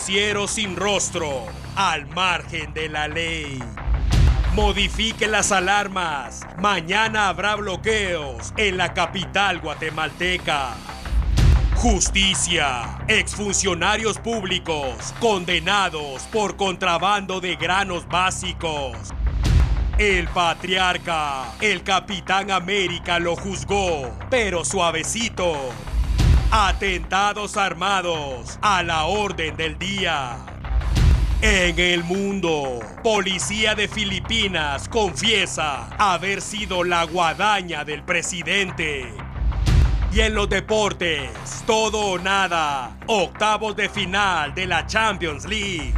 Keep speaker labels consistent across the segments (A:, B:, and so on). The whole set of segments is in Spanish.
A: Justiciero sin rostro, al margen de la ley. Modifique las alarmas. Mañana habrá bloqueos en la capital guatemalteca. Justicia. Exfuncionarios públicos condenados por contrabando de granos básicos. El patriarca, el Capitán América lo juzgó, pero suavecito. Atentados armados a la orden del día. En el mundo, policía de Filipinas confiesa haber sido la guadaña del presidente. Y en los deportes, todo o nada, octavos de final de la Champions League.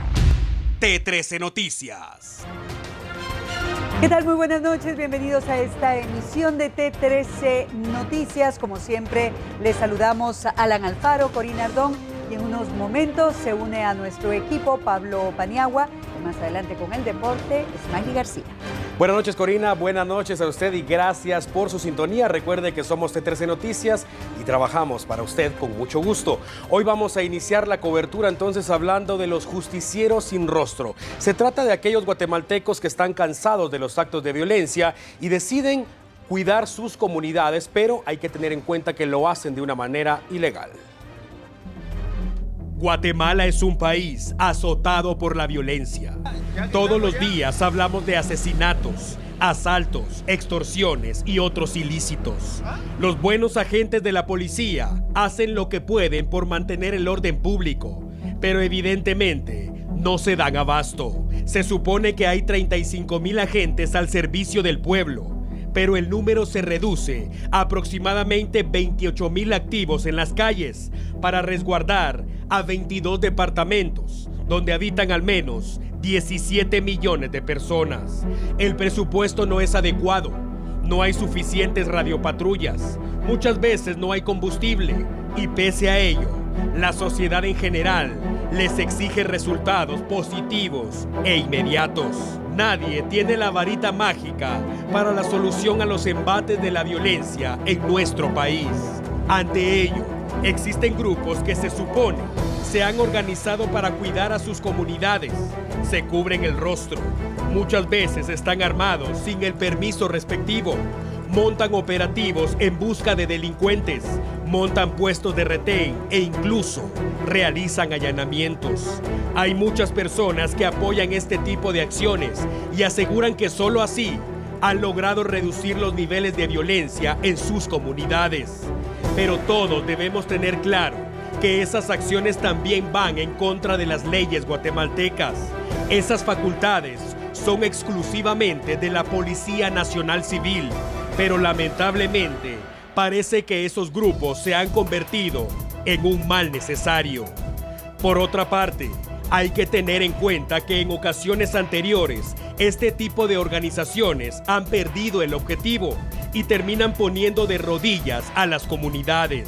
A: T13 Noticias.
B: ¿Qué tal? Muy buenas noches, bienvenidos a esta emisión de T13 Noticias. Como siempre, les saludamos a Alan Alfaro, Corina Ardón, y en unos momentos se une a nuestro equipo Pablo Paniagua. Y más adelante con el deporte, Smiley García.
C: Buenas noches, Corina, buenas noches a usted y gracias por su sintonía. Recuerde que somos T13 Noticias y trabajamos para usted con mucho gusto. Hoy vamos a iniciar la cobertura entonces hablando de los justicieros sin rostro. Se trata de aquellos guatemaltecos que están cansados de los actos de violencia y deciden cuidar sus comunidades, pero hay que tener en cuenta que lo hacen de una manera ilegal.
A: Guatemala es un país azotado por la violencia. Todos los días hablamos de asesinatos, asaltos, extorsiones y otros ilícitos. Los buenos agentes de la policía hacen lo que pueden por mantener el orden público, pero evidentemente no se dan abasto. Se supone que hay 35,000 agentes al servicio del pueblo, pero el número se reduce a aproximadamente 28,000 activos en las calles para resguardar a 22 departamentos, donde habitan al menos 17 millones de personas. El presupuesto no es adecuado, no hay suficientes radiopatrullas, muchas veces no hay combustible y pese a ello, la sociedad en general les exige resultados positivos e inmediatos. Nadie tiene la varita mágica para la solución a los embates de la violencia en nuestro país. Ante ello, existen grupos que se supone se han organizado para cuidar a sus comunidades. Se cubren el rostro. Muchas veces están armados sin el permiso respectivo. Montan operativos en busca de delincuentes, montan puestos de retén e incluso realizan allanamientos. Hay muchas personas que apoyan este tipo de acciones y aseguran que solo así han logrado reducir los niveles de violencia en sus comunidades. Pero todos debemos tener claro que esas acciones también van en contra de las leyes guatemaltecas. Esas facultades son exclusivamente de la Policía Nacional Civil, pero lamentablemente parece que esos grupos se han convertido en un mal necesario. Por otra parte, hay que tener en cuenta que en ocasiones anteriores, este tipo de organizaciones han perdido el objetivo y terminan poniendo de rodillas a las comunidades.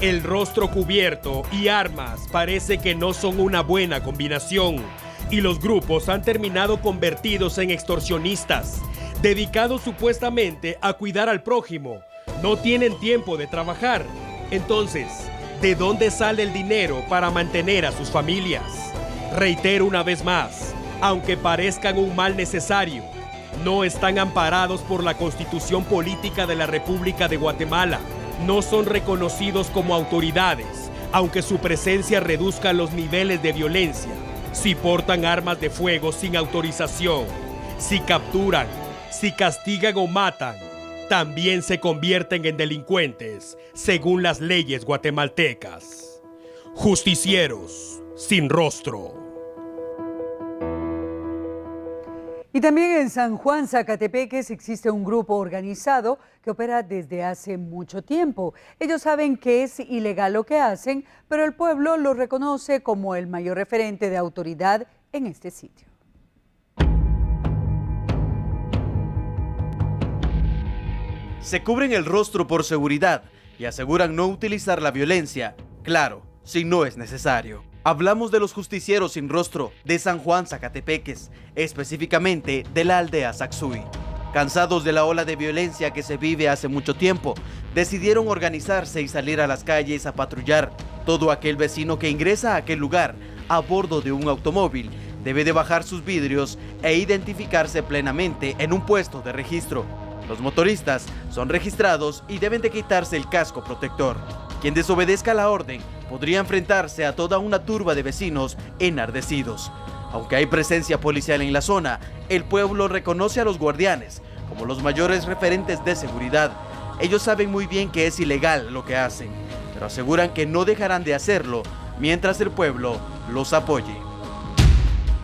A: El rostro cubierto y armas parece que no son una buena combinación y los grupos han terminado convertidos en extorsionistas, dedicados supuestamente a cuidar al prójimo. No tienen tiempo de trabajar. Entonces, ¿de dónde sale el dinero para mantener a sus familias? Reitero una vez más, aunque parezcan un mal necesario, no están amparados por la Constitución Política de la República de Guatemala. No son reconocidos como autoridades, aunque su presencia reduzca los niveles de violencia. Si portan armas de fuego sin autorización, si capturan, si castigan o matan, también se convierten en delincuentes, según las leyes guatemaltecas. Justicieros sin rostro.
B: Y también en San Juan, Zacatepeques, existe un grupo organizado que opera desde hace mucho tiempo. Ellos saben que es ilegal lo que hacen, pero el pueblo lo reconoce como el mayor referente de autoridad en este sitio.
D: Se cubren el rostro por seguridad y aseguran no utilizar la violencia, claro, si no es necesario. Hablamos de los justicieros sin rostro de San Juan, Zacatepeques, específicamente de la aldea Sacsui. Cansados de la ola de violencia que se vive hace mucho tiempo, decidieron organizarse y salir a las calles a patrullar. Todo aquel vecino que ingresa a aquel lugar a bordo de un automóvil debe de bajar sus vidrios e identificarse plenamente en un puesto de registro. Los motoristas son registrados y deben de quitarse el casco protector. Quien desobedezca la orden podría enfrentarse a toda una turba de vecinos enardecidos. Aunque hay presencia policial en la zona, el pueblo reconoce a los guardianes como los mayores referentes de seguridad. Ellos saben muy bien que es ilegal lo que hacen, pero aseguran que no dejarán de hacerlo mientras el pueblo los apoye.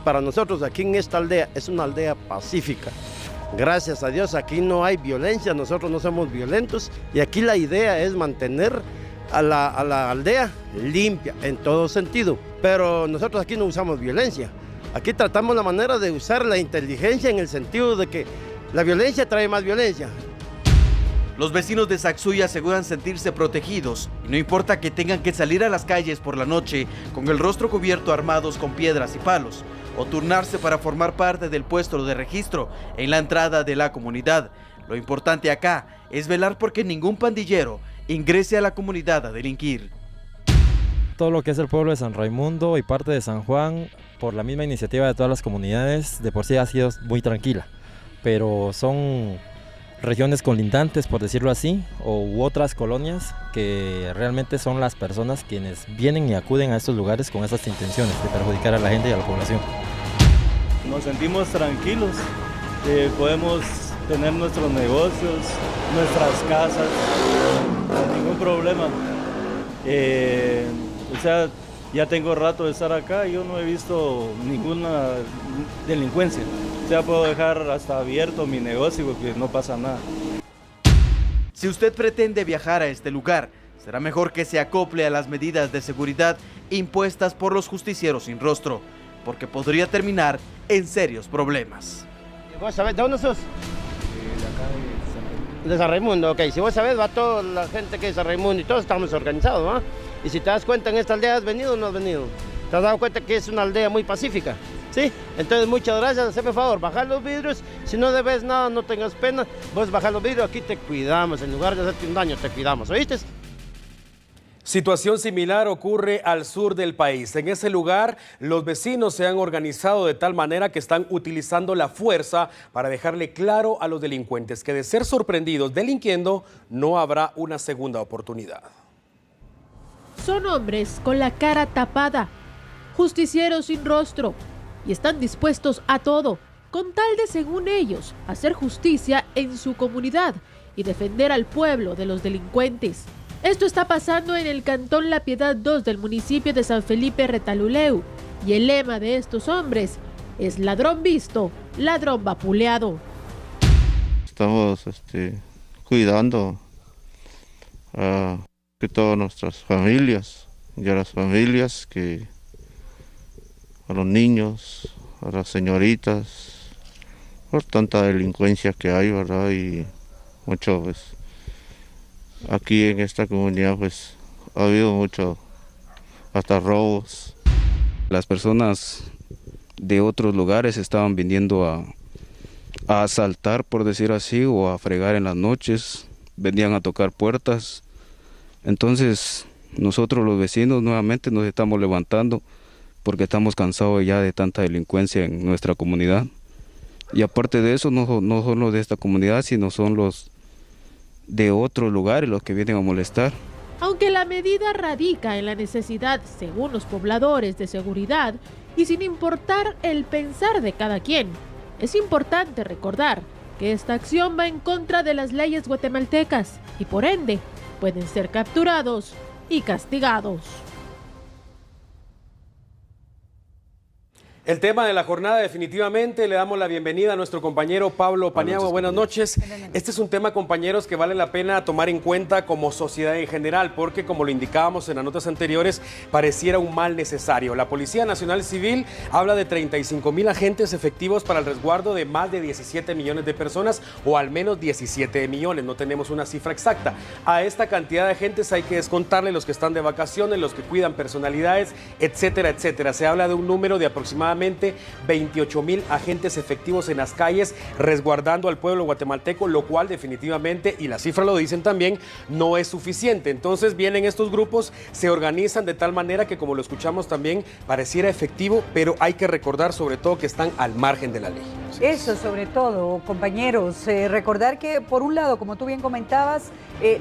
E: Para nosotros aquí en esta aldea es una aldea pacífica. Gracias a Dios aquí no hay violencia, nosotros no somos violentos y aquí la idea es mantener a la aldea limpia en todo sentido. Pero nosotros aquí no usamos violencia. Aquí tratamos la manera de usar la inteligencia en el sentido de que la violencia trae más violencia.
D: Los vecinos de Saxuy aseguran sentirse protegidos y no importa que tengan que salir a las calles por la noche con el rostro cubierto armados con piedras y palos o turnarse para formar parte del puesto de registro en la entrada de la comunidad. Lo importante acá es velar porque ningún pandillero ingrese a la comunidad a delinquir.
F: Todo lo que es el pueblo de San Raimundo y parte de San Juan, por la misma iniciativa de todas las comunidades, de por sí ha sido muy tranquila, pero son regiones colindantes, por decirlo así, u otras colonias que realmente son las personas quienes vienen y acuden a estos lugares con esas intenciones de perjudicar a la gente y a la población.
G: Nos sentimos tranquilos, podemos tener nuestros negocios, nuestras casas, sin ningún problema. O sea, ya tengo rato de estar acá y yo no he visto ninguna delincuencia. O sea, puedo dejar hasta abierto mi negocio porque no pasa nada.
D: Si usted pretende viajar a este lugar, será mejor que se acople a las medidas de seguridad impuestas por los justicieros sin rostro, porque podría terminar en serios problemas.
E: ¿Vos sabés de dónde sos? De San Raimundo, ok. Si vos sabés, va toda la gente que es de San Raimundo y todos estamos organizados, ¿no? Y si te das cuenta, en esta aldea has venido o no has venido. Te has dado cuenta que es una aldea muy pacífica, ¿sí? Entonces, muchas gracias. Hazme favor, bajar los vidrios. Si no debes nada, no tengas pena. Vos bajar los vidrios, aquí te cuidamos. En lugar de hacerte un daño, te cuidamos, ¿oíste?
C: Situación similar ocurre al sur del país. En ese lugar, los vecinos se han organizado de tal manera que están utilizando la fuerza para dejarle claro a los delincuentes que de ser sorprendidos delinquiendo, no habrá una segunda oportunidad.
H: Son hombres con la cara tapada, justicieros sin rostro, y están dispuestos a todo, con tal de, según ellos, hacer justicia en su comunidad y defender al pueblo de los delincuentes. Esto está pasando en el cantón La Piedad 2 del municipio de San Felipe Retalhuleu, y el lema de estos hombres es ladrón visto, ladrón vapuleado.
I: Estamos cuidando a todas nuestras familias, y a las familias, a los niños, a las señoritas, por tanta delincuencia que hay, ¿verdad? Y mucho, pues, aquí en esta comunidad pues ha habido mucho, hasta robos.
J: Las personas de otros lugares estaban viniendo a asaltar, por decir así, o a fregar en las noches, venían a tocar puertas. Entonces nosotros los vecinos nuevamente nos estamos levantando porque estamos cansados ya de tanta delincuencia en nuestra comunidad. Y aparte de eso, no son los de esta comunidad, sino son los de otros lugares los que vienen a molestar.
H: Aunque la medida radica en la necesidad, según los pobladores, de seguridad y sin importar el pensar de cada quien, es importante recordar que esta acción va en contra de las leyes guatemaltecas y por ende pueden ser capturados y castigados.
C: El tema de la jornada, definitivamente le damos la bienvenida a nuestro compañero Pablo Paniagua. Buenas noches. Este es un tema, compañeros, que vale la pena tomar en cuenta como sociedad en general, porque como lo indicábamos en las notas anteriores, pareciera un mal necesario. La Policía Nacional Civil habla de 35,000 agentes efectivos para el resguardo de más de 17 millones de personas, o al menos 17 millones, no tenemos una cifra exacta. A esta cantidad de agentes hay que descontarle los que están de vacaciones, los que cuidan personalidades, etcétera, etcétera. Se habla de un número de aproximadamente aproximadamente 28,000 agentes efectivos en las calles resguardando al pueblo guatemalteco, lo cual definitivamente, y las cifras lo dicen también, no es suficiente. Entonces vienen estos grupos, se organizan de tal manera que, como lo escuchamos también, pareciera efectivo, pero hay que recordar sobre todo que están al margen de la ley.
B: Eso sobre todo, compañeros, recordar que por un lado, como tú bien comentabas,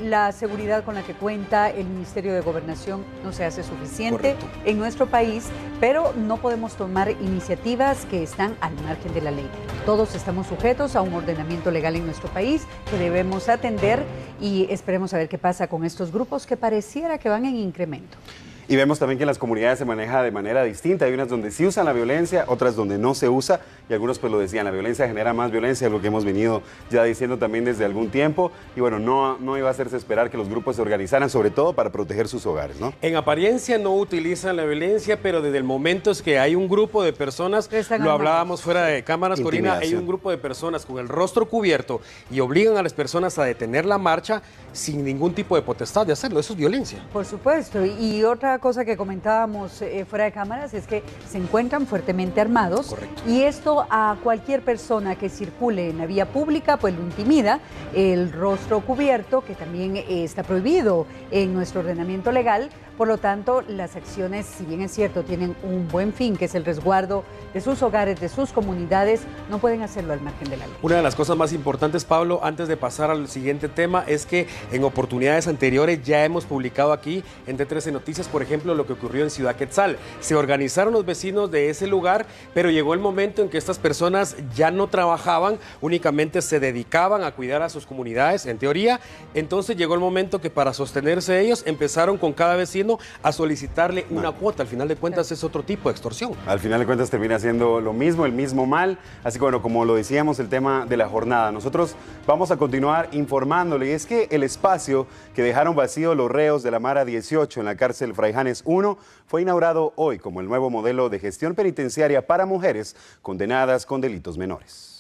B: la seguridad con la que cuenta el Ministerio de Gobernación no se hace suficiente en nuestro país, pero no podemos tomar iniciativas que están al margen de la ley. Todos estamos sujetos a un ordenamiento legal en nuestro país que debemos atender y esperemos a ver qué pasa con estos grupos que pareciera que van en incremento.
K: Y vemos también que en las comunidades se maneja de manera distinta. Hay unas donde sí usan la violencia, otras donde no se usa. Y algunos pues lo decían, la violencia genera más violencia, lo que hemos venido ya diciendo también desde algún tiempo. Y bueno, no iba a hacerse esperar que los grupos se organizaran, sobre todo para proteger sus hogares, ¿no?
C: En apariencia no utilizan la violencia, pero desde el momento es que hay un grupo de personas, lo hablábamos fuera de cámaras, Corina, hay un grupo de personas con el rostro cubierto y obligan a las personas a detener la marcha sin ningún tipo de potestad de hacerlo. Eso es violencia.
B: Por supuesto. Y otra cosa que comentábamos fuera de cámaras es que se encuentran fuertemente armados.
C: Correcto.
B: Y esto a cualquier persona que circule en la vía pública pues lo intimida. El rostro cubierto, que también está prohibido en nuestro ordenamiento legal. Por lo tanto, las acciones, si bien es cierto, tienen un buen fin, que es el resguardo de sus hogares, de sus comunidades, no pueden hacerlo al margen de la ley.
C: Una de las cosas más importantes, Pablo, antes de pasar al siguiente tema, es que en oportunidades anteriores ya hemos publicado aquí en T13 Noticias, por ejemplo, lo que ocurrió en Ciudad Quetzal. Se organizaron los vecinos de ese lugar, pero llegó el momento en que estas personas ya no trabajaban, únicamente se dedicaban a cuidar a sus comunidades, en teoría. Entonces llegó el momento que para sostenerse ellos empezaron con cada vecino a solicitarle una cuota. Al final de cuentas es otro tipo de extorsión.
K: Al final de cuentas termina siendo lo mismo, el mismo mal. Así que bueno, como lo decíamos, el tema de la jornada. Nosotros vamos a continuar informándole. Y es que el espacio que dejaron vacío los reos de la Mara 18 en la cárcel Fraijanes 1 fue inaugurado hoy como el nuevo modelo de gestión penitenciaria para mujeres condenadas con delitos menores.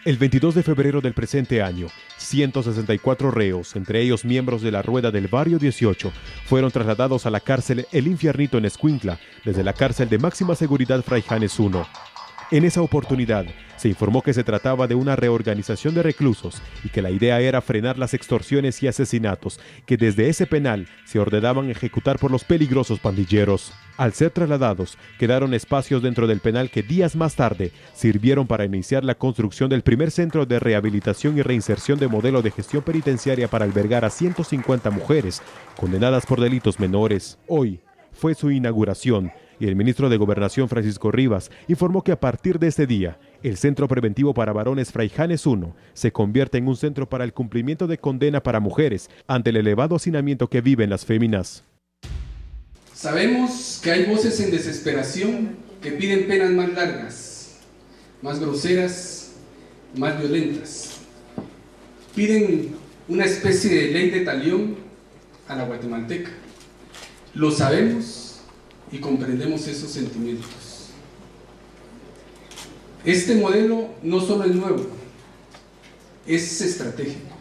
L: El 22 de febrero del presente año, 164 reos, entre ellos miembros de la Rueda del Barrio 18, fueron trasladados a la cárcel El Infiernito en Escuintla, desde la cárcel de máxima seguridad Fraijanes 1. En esa oportunidad, se informó que se trataba de una reorganización de reclusos y que la idea era frenar las extorsiones y asesinatos que desde ese penal se ordenaban ejecutar por los peligrosos pandilleros. Al ser trasladados, quedaron espacios dentro del penal que días más tarde sirvieron para iniciar la construcción del primer centro de rehabilitación y reinserción de modelo de gestión penitenciaria para albergar a 150 mujeres condenadas por delitos menores. Hoy fue su inauguración y el ministro de Gobernación, Francisco Rivas, informó que a partir de este día, el Centro Preventivo para Varones Fraijanes 1 se convierte en un centro para el cumplimiento de condena para mujeres ante el elevado hacinamiento que viven las féminas.
M: Sabemos que hay voces en desesperación que piden penas más largas, más groseras, más violentas. Piden una especie de ley de talión a la guatemalteca. Lo sabemos y comprendemos esos sentimientos. Este modelo no solo es nuevo, es estratégico.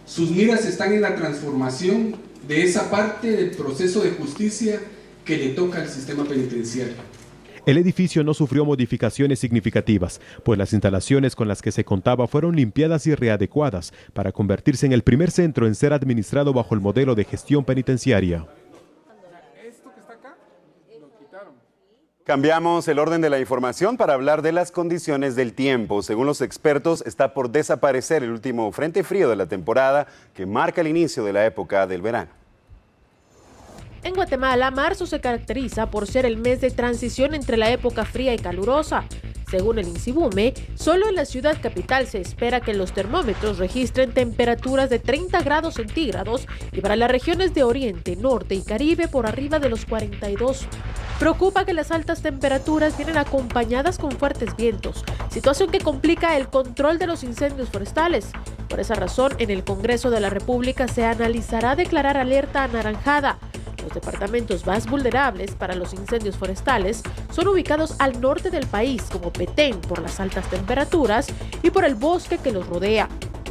M: Sus miras están en la transformación de esa parte del proceso de justicia que le toca al sistema penitenciario.
L: El edificio no sufrió modificaciones significativas, pues las instalaciones con las que se contaba fueron limpiadas y readecuadas para convertirse en el primer centro en ser administrado bajo el modelo de gestión penitenciaria.
K: Cambiamos el orden de la información para hablar de las condiciones del tiempo. Según los expertos, está por desaparecer el último frente frío de la temporada que marca el inicio de la época del verano.
H: En Guatemala, marzo se caracteriza por ser el mes de transición entre la época fría y calurosa. Según el INSIBUME, solo en la ciudad capital se espera que los termómetros registren temperaturas de 30 grados centígrados y para las regiones de Oriente, Norte y Caribe por arriba de los 42. Preocupa que las altas temperaturas vienen acompañadas con fuertes vientos, situación que complica el control de los incendios forestales. Por esa razón, en el Congreso de la República se analizará declarar alerta anaranjada. Los departamentos más vulnerables para los incendios forestales son ubicados al norte del país, como Petén, por las altas temperaturas y por el bosque que los rodea.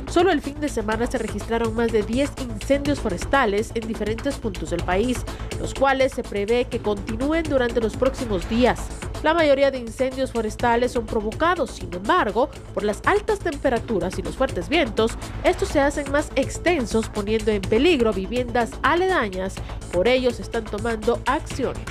H: Solo el fin de semana se registraron más de 10 incendios forestales en diferentes puntos del país, los cuales se prevé que continúen durante los próximos días. La mayoría de incendios forestales son provocados, sin embargo, por las altas temperaturas y los fuertes vientos, estos se hacen más extensos, poniendo en peligro viviendas aledañas. Por ello se están tomando acciones.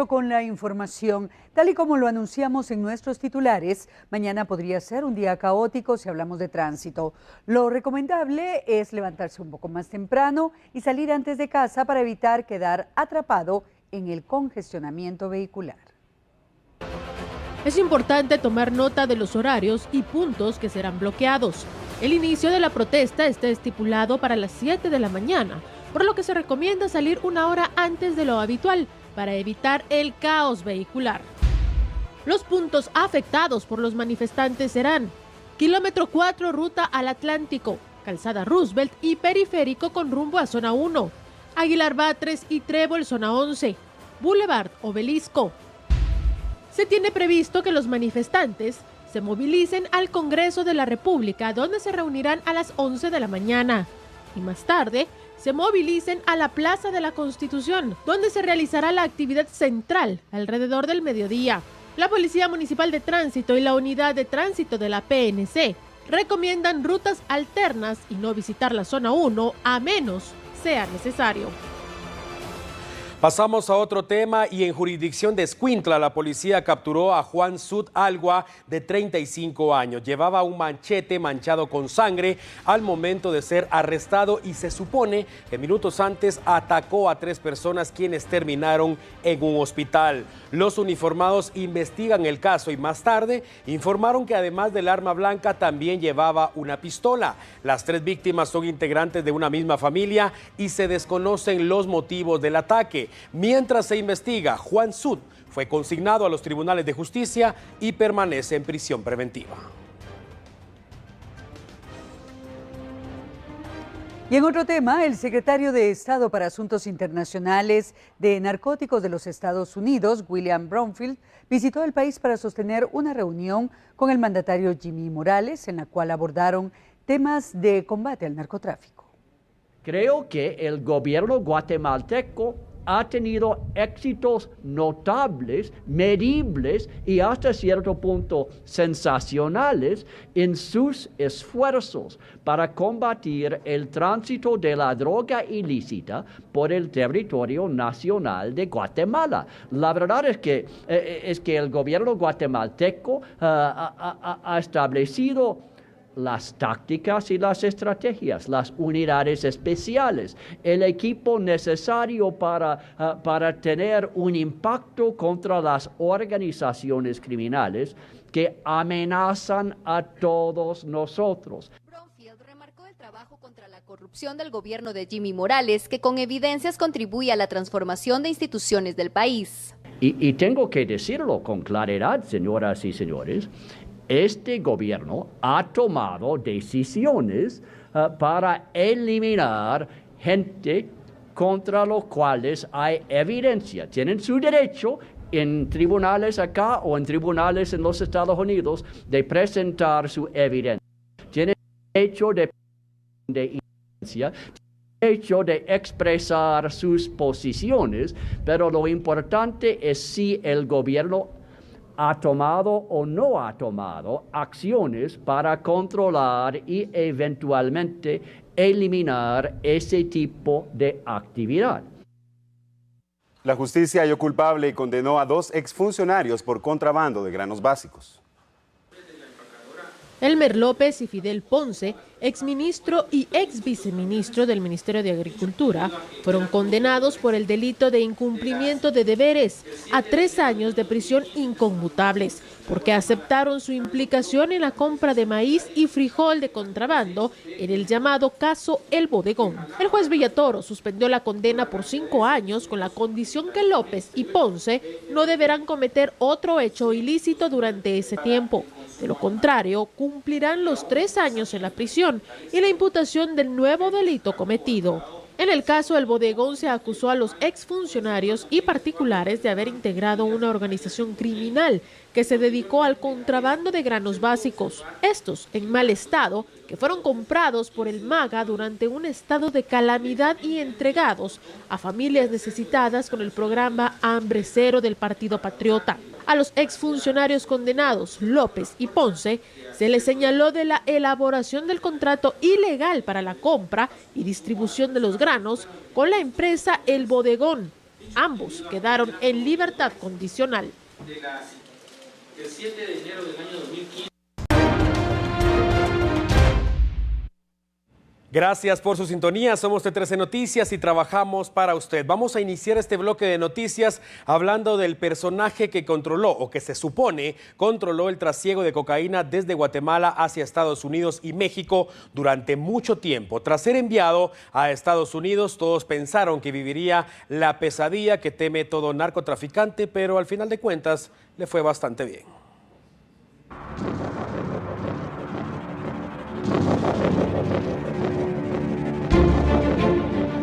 B: Con la información, tal y como lo anunciamos en nuestros titulares, mañana podría ser un día caótico si hablamos de tránsito. Lo recomendable es levantarse un poco más temprano y salir antes de casa para evitar quedar atrapado en el congestionamiento vehicular.
H: Es importante tomar nota de los horarios y puntos que serán bloqueados. El inicio de la protesta está estipulado para las 7 de la mañana, por lo que se recomienda salir una hora antes de lo habitual, para evitar el caos vehicular. Los puntos afectados por los manifestantes serán kilómetro 4 ruta al Atlántico, Calzada Roosevelt y Periférico con rumbo a Zona 1, Aguilar Batres y Trébol Zona 11, Boulevard Obelisco. Se tiene previsto que los manifestantes se movilicen al Congreso de la República, donde se reunirán a las 11 de la mañana, y más tarde se movilicen a la Plaza de la Constitución, donde se realizará la actividad central alrededor del mediodía. La Policía Municipal de Tránsito y la Unidad de Tránsito de la PNC recomiendan rutas alternas y no visitar la Zona 1 a menos sea necesario.
C: Pasamos a otro tema y en jurisdicción de Escuintla la policía capturó a Juan Sud Algua de 35 años. Llevaba un machete manchado con sangre al momento de ser arrestado y se supone que minutos antes atacó a 3 personas quienes terminaron en un hospital. Los uniformados investigan el caso y más tarde informaron que además del arma blanca también llevaba una pistola. Las 3 víctimas son integrantes de una misma familia y se desconocen los motivos del ataque. Mientras se investiga, Juan Sud fue consignado a los tribunales de justicia y permanece en prisión preventiva.
B: Y en otro tema, el secretario de Estado para Asuntos Internacionales de Narcóticos de los Estados Unidos, William Bromfield, visitó el país para sostener una reunión con el mandatario Jimmy Morales, en la cual abordaron temas de combate al narcotráfico.
N: Creo que el gobierno guatemalteco ha tenido éxitos notables, medibles y hasta cierto punto sensacionales en sus esfuerzos para combatir el tránsito de la droga ilícita por el territorio nacional de Guatemala. La verdad es que el gobierno guatemalteco ha establecido las tácticas y las estrategias, las unidades especiales, el equipo necesario para tener un impacto contra las organizaciones criminales que amenazan a todos nosotros.
O: Bromfield remarcó el trabajo contra la corrupción del gobierno de Jimmy Morales, que con evidencias contribuye a la transformación de instituciones del país.
N: Y tengo que decirlo con claridad, señoras y señores, este gobierno ha tomado decisiones para eliminar gente contra los cuales hay evidencia. Tienen su derecho en tribunales acá o en tribunales en los Estados Unidos de presentar su evidencia. Tienen derecho de evidencia, derecho de expresar sus posiciones, pero lo importante es si el gobierno ha tomado o no ha tomado acciones para controlar y eventualmente eliminar ese tipo de actividad.
K: La justicia halló culpable y condenó a 2 exfuncionarios por contrabando de granos básicos.
H: Elmer López y Fidel Ponce, exministro y exviceministro del Ministerio de Agricultura, fueron condenados por el delito de incumplimiento de deberes a 3 años de prisión inconmutables, porque aceptaron su implicación en la compra de maíz y frijol de contrabando en el llamado caso El Bodegón. El juez Villatoro suspendió la condena por 5 años con la condición que López y Ponce no deberán cometer otro hecho ilícito durante ese tiempo. De lo contrario, cumplirán los 3 años en la prisión y la imputación del nuevo delito cometido. En el caso del bodegón se acusó a los exfuncionarios y particulares de haber integrado una organización criminal que se dedicó al contrabando de granos básicos, estos en mal estado, que fueron comprados por el MAGA durante un estado de calamidad y entregados a familias necesitadas con el programa Hambre Cero del Partido Patriota. A los exfuncionarios condenados, López y Ponce, se les señaló de la elaboración del contrato ilegal para la compra y distribución de los granos con la empresa El Bodegón. Ambos quedaron en libertad condicional.
P: El 7 de enero del año 2015.
C: Gracias por su sintonía, somos T13 Noticias y trabajamos para usted. Vamos a iniciar este bloque de noticias hablando del personaje que controló o que se supone controló el trasiego de cocaína desde Guatemala hacia Estados Unidos y México durante mucho tiempo. Tras ser enviado a Estados Unidos, todos pensaron que viviría la pesadilla que teme todo narcotraficante, pero al final de cuentas le fue bastante bien.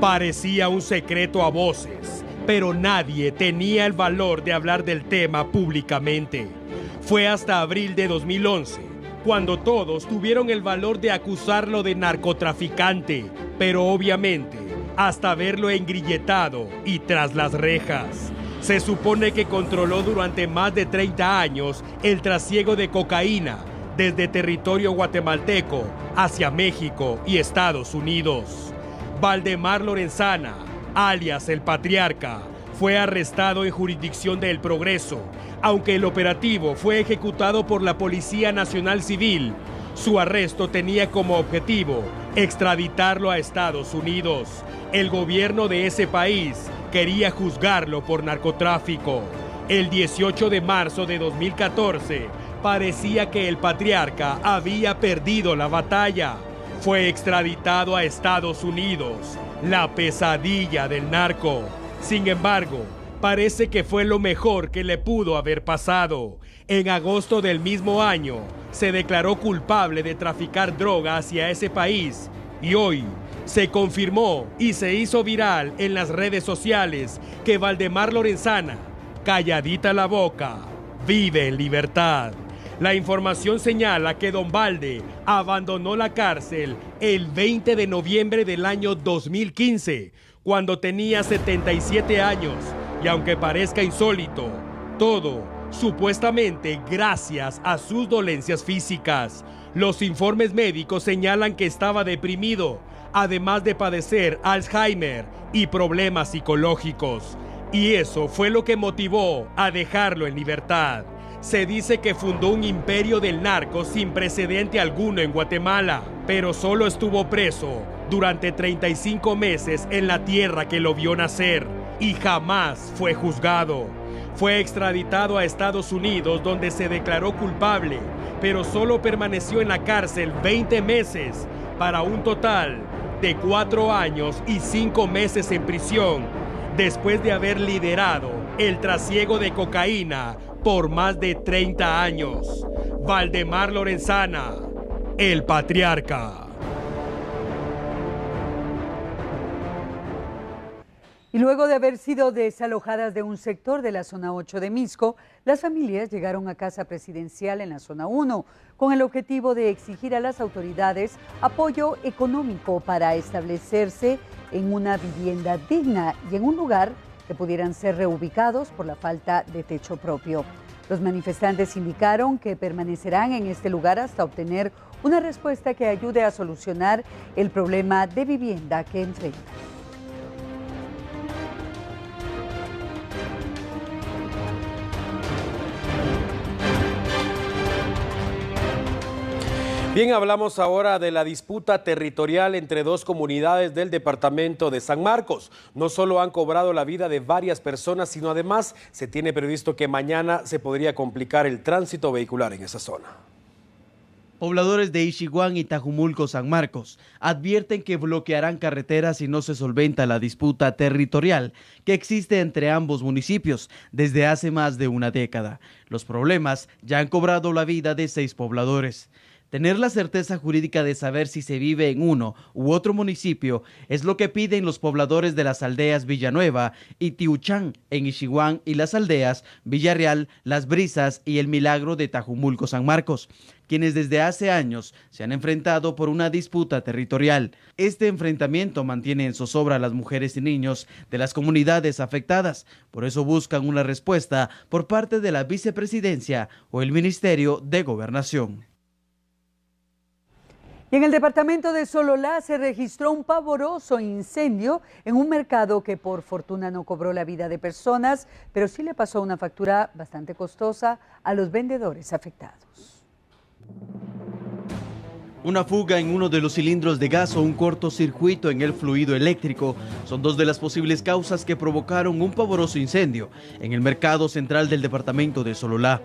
A: Parecía un secreto a voces, pero nadie tenía el valor de hablar del tema públicamente. Fue hasta abril de 2011, cuando todos tuvieron el valor de acusarlo de narcotraficante, pero obviamente hasta verlo engrilletado y tras las rejas. Se supone que controló durante más de 30 años el trasiego de cocaína desde territorio guatemalteco hacia México y Estados Unidos. Valdemar Lorenzana, alias El Patriarca, fue arrestado en jurisdicción de El Progreso, aunque el operativo fue ejecutado por la Policía Nacional Civil. Su arresto tenía como objetivo extraditarlo a Estados Unidos. El gobierno de ese país quería juzgarlo por narcotráfico. El 18 de marzo de 2014, parecía que El Patriarca había perdido la batalla. Fue extraditado a Estados Unidos, la pesadilla del narco. Sin embargo, parece que fue lo mejor que le pudo haber pasado. En agosto del mismo año, se declaró culpable de traficar droga hacia ese país y hoy se confirmó y se hizo viral en las redes sociales que Valdemar Lorenzana, calladita la boca, vive en libertad. La información señala que Don Valde abandonó la cárcel el 20 de noviembre del año 2015, cuando tenía 77 años, y aunque parezca insólito, todo supuestamente gracias a sus dolencias físicas. Los informes médicos señalan que estaba deprimido, además de padecer Alzheimer y problemas psicológicos. Y eso fue lo que motivó a dejarlo en libertad. Se dice que fundó un imperio del narco sin precedente alguno en Guatemala, pero solo estuvo preso durante 35 meses en la tierra que lo vio nacer y jamás fue juzgado. Fue extraditado a Estados Unidos, donde se declaró culpable, pero solo permaneció en la cárcel 20 meses para un total de 4 años y 5 meses en prisión, después de haber liderado el trasiego de cocaína por más de 30 años. Valdemar Lorenzana, El Patriarca.
B: Y luego de haber sido desalojadas de un sector de la zona 8 de Misco, las familias llegaron a Casa Presidencial en la zona 1 con el objetivo de exigir a las autoridades apoyo económico para establecerse en una vivienda digna y en un lugar que pudieran ser reubicados por la falta de techo propio. Los manifestantes indicaron que permanecerán en este lugar hasta obtener una respuesta que ayude a solucionar el problema de vivienda que enfrentan.
C: Bien, hablamos ahora de la disputa territorial entre dos comunidades del departamento de San Marcos. No solo han cobrado la vida de varias personas, sino además se tiene previsto que mañana se podría complicar el tránsito vehicular en esa zona.
D: Pobladores de Ixiguán y Tajumulco, San Marcos, advierten que bloquearán carreteras si no se solventa la disputa territorial que existe entre ambos municipios desde hace más de una década. Los problemas ya han cobrado la vida de 6 pobladores. Tener la certeza jurídica de saber si se vive en uno u otro municipio es lo que piden los pobladores de las aldeas Villanueva y Tiuchán en Ixiguán y las aldeas Villarreal, Las Brisas y El Milagro de Tajumulco, San Marcos, quienes desde hace años se han enfrentado por una disputa territorial. Este enfrentamiento mantiene en zozobra a las mujeres y niños de las comunidades afectadas. Por eso buscan una respuesta por parte de la vicepresidencia o el Ministerio de Gobernación.
B: Y en el departamento de Sololá se registró un pavoroso incendio en un mercado que por fortuna no cobró la vida de personas, pero sí le pasó una factura bastante costosa a los vendedores afectados.
D: Una fuga en uno de los cilindros de gas o un cortocircuito en el fluido eléctrico son dos de las posibles causas que provocaron un pavoroso incendio en el mercado central del departamento de Sololá.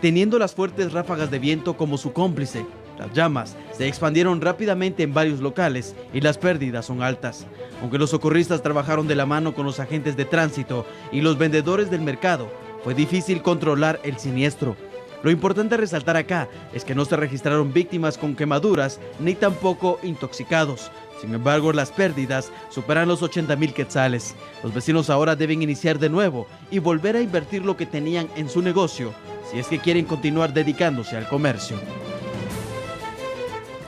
D: Teniendo las fuertes ráfagas de viento como su cómplice, las llamas se expandieron rápidamente en varios locales y las pérdidas son altas. Aunque los socorristas trabajaron de la mano con los agentes de tránsito y los vendedores del mercado, fue difícil controlar el siniestro. Lo importante a resaltar acá es que no se registraron víctimas con quemaduras ni tampoco intoxicados. Sin embargo, las pérdidas superan los 80,000 quetzales. Los vecinos ahora deben iniciar de nuevo y volver a invertir lo que tenían en su negocio, si es que quieren continuar dedicándose al comercio.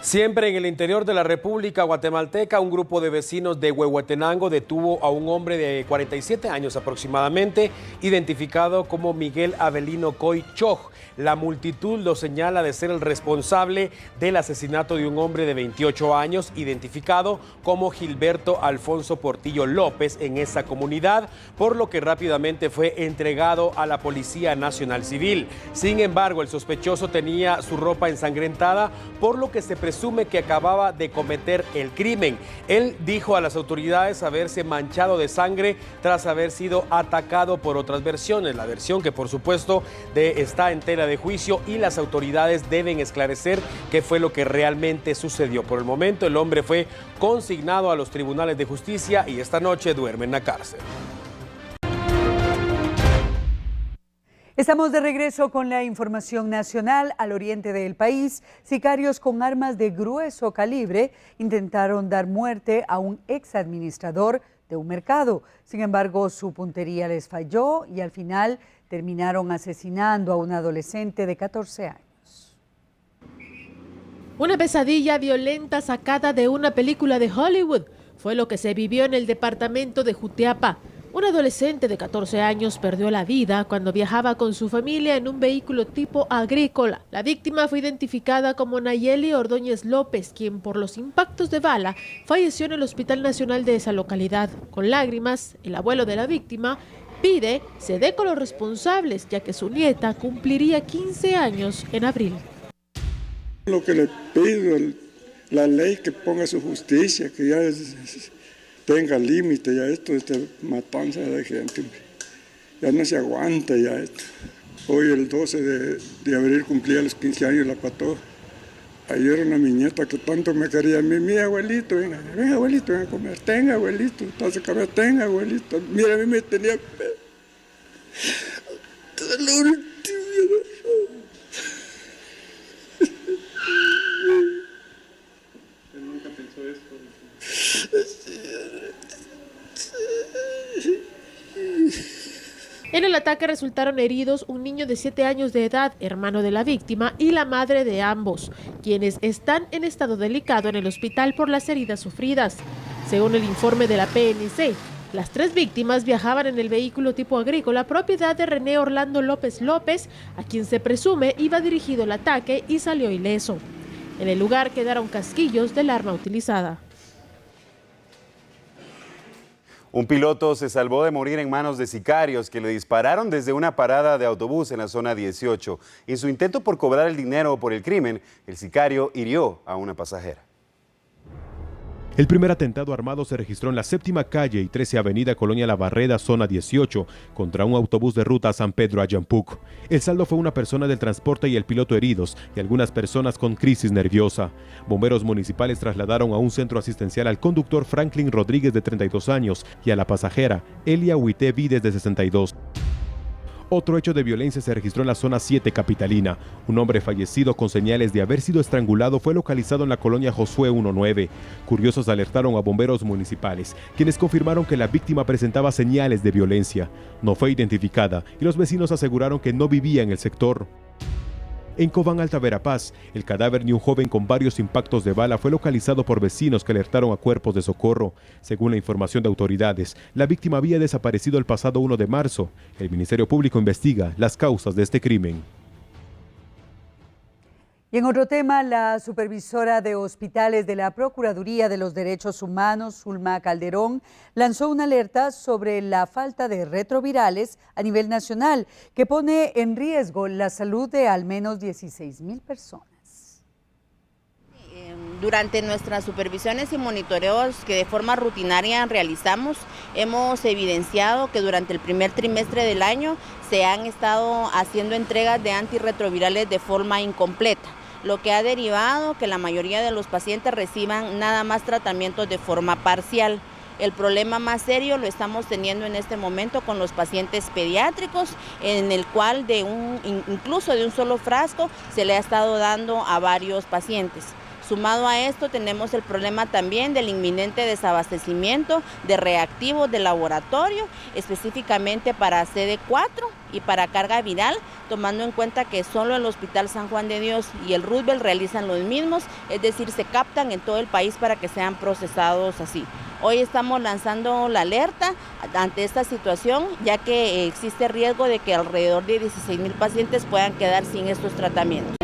C: Siempre en el interior de la República Guatemalteca, un grupo de vecinos de Huehuetenango detuvo a un hombre de 47 años aproximadamente, identificado como Miguel Avelino Coy Choj. La multitud lo señala de ser el responsable del asesinato de un hombre de 28 años, identificado como Gilberto Alfonso Portillo López en esa comunidad, por lo que rápidamente fue entregado a la Policía Nacional Civil. Sin embargo, el sospechoso tenía su ropa ensangrentada, por lo que se presume que acababa de cometer el crimen. Él dijo a las autoridades haberse manchado de sangre tras haber sido atacado por otras versiones. La versión que por supuesto está en tela de juicio y las autoridades deben esclarecer qué fue lo que realmente sucedió. Por el momento el hombre fue consignado a los tribunales de justicia y esta noche duerme en la cárcel.
B: Estamos de regreso con la información nacional. Al oriente del país, sicarios con armas de grueso calibre intentaron dar muerte a un exadministrador de un mercado. Sin embargo, su puntería les falló y al final terminaron asesinando a un adolescente de 14 años.
H: Una pesadilla violenta sacada de una película de Hollywood fue lo que se vivió en el departamento de Jutiapa. Un adolescente de 14 años perdió la vida cuando viajaba con su familia en un vehículo tipo agrícola. La víctima fue identificada como Nayeli Ordóñez López, quien por los impactos de bala falleció en el Hospital Nacional de esa localidad. Con lágrimas, el abuelo de la víctima pide se dé con los responsables, ya que su nieta cumpliría 15 años en abril.
Q: Lo que le pido a la ley que ponga su justicia, que ya tenga límite, ya esto de matanza de gente, ya no se aguanta ya esto. Hoy el 12 de abril cumplía los 15 años la Patoja. Ayer una mi nieta que tanto me quería, mi abuelito, venga abuelito, venga a comer, tenga abuelito, entonces comer, tenga abuelito, mira a mí me tenía todo lo último.
R: Nunca pensó esto.
H: En el ataque resultaron heridos un niño de 7 años de edad, hermano de la víctima, y la madre de ambos, quienes están en estado delicado en el hospital por las heridas sufridas. Según el informe de la PNC, las 3 víctimas viajaban en el vehículo tipo agrícola propiedad de René Orlando López López, a quien se presume iba dirigido el ataque y salió ileso. En el lugar quedaron casquillos del arma utilizada.
K: Un piloto se salvó de morir en manos de sicarios que le dispararon desde una parada de autobús en la zona 18. En su intento por cobrar el dinero por el crimen, el sicario hirió a una pasajera.
L: El primer atentado armado se registró en la 7ª calle y 13 avenida Colonia La Barreda, zona 18, contra un autobús de ruta a San Pedro Ayampuc. El saldo fue una persona del transporte y el piloto heridos y algunas personas con crisis nerviosa. Bomberos municipales trasladaron a un centro asistencial al conductor Franklin Rodríguez de 32 años y a la pasajera Elia Huité Vides de 62. Otro hecho de violencia se registró en la zona 7 capitalina. Un hombre fallecido con señales de haber sido estrangulado fue localizado en la colonia Josué 19. Curiosos alertaron a bomberos municipales, quienes confirmaron que la víctima presentaba señales de violencia. No fue identificada y los vecinos aseguraron que no vivía en el sector. En Cobán, Alta Verapaz, el cadáver de un joven con varios impactos de bala fue localizado por vecinos que alertaron a cuerpos de socorro. Según la información de autoridades, la víctima había desaparecido el pasado 1 de marzo. El Ministerio Público investiga las causas de este crimen.
B: Y en otro tema, la supervisora de hospitales de la Procuraduría de los Derechos Humanos, Zulma Calderón, lanzó una alerta sobre la falta de retrovirales a nivel nacional que pone en riesgo la salud de al menos 16,000 personas.
R: Durante nuestras supervisiones y monitoreos que de forma rutinaria realizamos, hemos evidenciado que durante el primer trimestre del año se han estado haciendo entregas de antirretrovirales de forma incompleta, lo que ha derivado que la mayoría de los pacientes reciban nada más tratamientos de forma parcial. El problema más serio lo estamos teniendo en este momento con los pacientes pediátricos, en el cual incluso de un solo frasco se le ha estado dando a varios pacientes. Sumado a esto tenemos el problema también del inminente desabastecimiento de reactivos de laboratorio, específicamente para CD4 y para carga viral, tomando en cuenta que solo el Hospital San Juan de Dios y el Roosevelt realizan los mismos, es decir, se captan en todo el país para que sean procesados así. Hoy estamos lanzando la alerta ante esta situación, ya que existe riesgo de que alrededor de 16,000 pacientes puedan quedar sin estos tratamientos.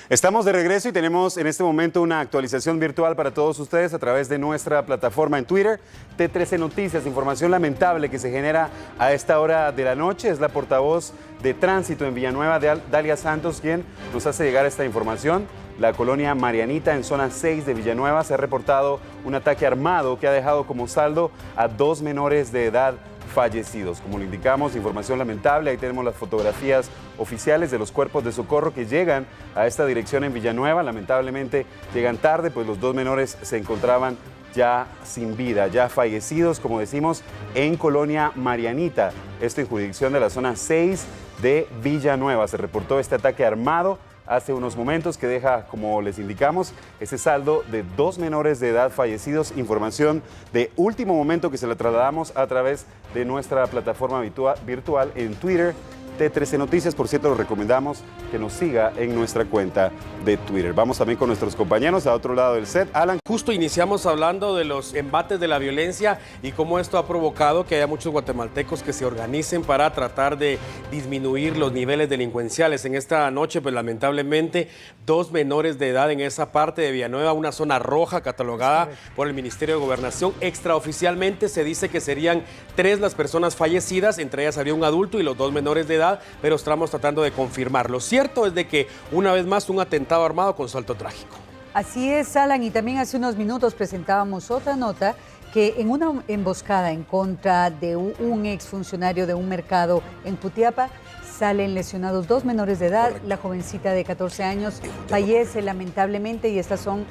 K: Estamos de regreso y tenemos en este momento una actualización virtual para todos ustedes a través de nuestra plataforma en Twitter, T13 Noticias. Información lamentable que se genera a esta hora de la noche. Es la portavoz de Tránsito en Villanueva, Dalia Santos, quien nos hace llegar esta información. La colonia Marianita, en zona 6 de Villanueva, se ha reportado un ataque armado que ha dejado como saldo a 2 menores de edad fallecidos. Como lo indicamos, información lamentable. Ahí tenemos las fotografías oficiales de los cuerpos de socorro que llegan a esta dirección en Villanueva. Lamentablemente llegan tarde, pues los 2 menores se encontraban ya sin vida, ya fallecidos, como decimos, en colonia Marianita. Esto en jurisdicción de la zona 6 de Villanueva. Se reportó este ataque armado hace unos momentos que deja, como les indicamos, ese saldo de 2 menores de edad fallecidos. Información de último momento que se la trasladamos a través de nuestra plataforma virtual en Twitter, T13 Noticias. Por cierto, lo recomendamos que nos siga en nuestra cuenta de Twitter. Vamos también con nuestros compañeros a otro lado del set. Alan.
C: Justo iniciamos hablando de los embates de la violencia y cómo esto ha provocado que haya muchos guatemaltecos que se organicen para tratar de disminuir los niveles delincuenciales. En esta noche, pues lamentablemente, 2 menores de edad en esa parte de Villanueva, una zona roja catalogada por el Ministerio de Gobernación. Extraoficialmente se dice que serían 3 las personas fallecidas, entre ellas había un adulto y los 2 menores de edad, pero estamos tratando de confirmar. Lo cierto es de que una vez más un atentado armado con saldo trágico.
B: Así es, Alan, y también hace unos minutos presentábamos otra nota que en una emboscada en contra de un exfuncionario de un mercado en Putiapa salen lesionados 2 menores de edad. Correcto. La jovencita de 14 años fallece lamentablemente y estas son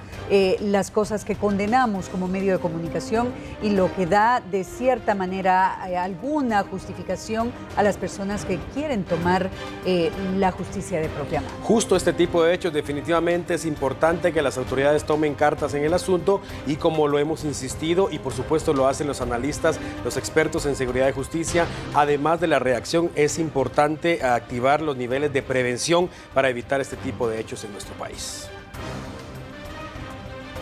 B: las cosas que condenamos como medio de comunicación y lo que da de cierta manera alguna justificación a las personas que quieren tomar la justicia de propia mano.
C: Justo este tipo de hechos definitivamente es importante que las autoridades tomen cartas en el asunto y como lo hemos insistido y por supuesto lo hacen los analistas, los expertos en seguridad y justicia, además de la reacción es importante a activar los niveles de prevención para evitar este tipo de hechos en nuestro país.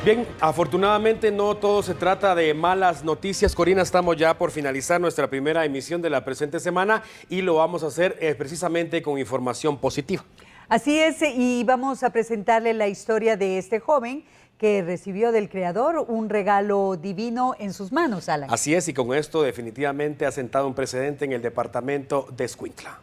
C: Bien, afortunadamente no todo se trata de malas noticias. Corina, estamos ya por finalizar nuestra primera emisión de la presente semana y lo vamos a hacer precisamente con información positiva.
B: Así es, y vamos a presentarle la historia de este joven que recibió del Creador un regalo divino en sus manos, Alan.
C: Así es, y con esto definitivamente ha sentado un precedente en el departamento de Escuintla.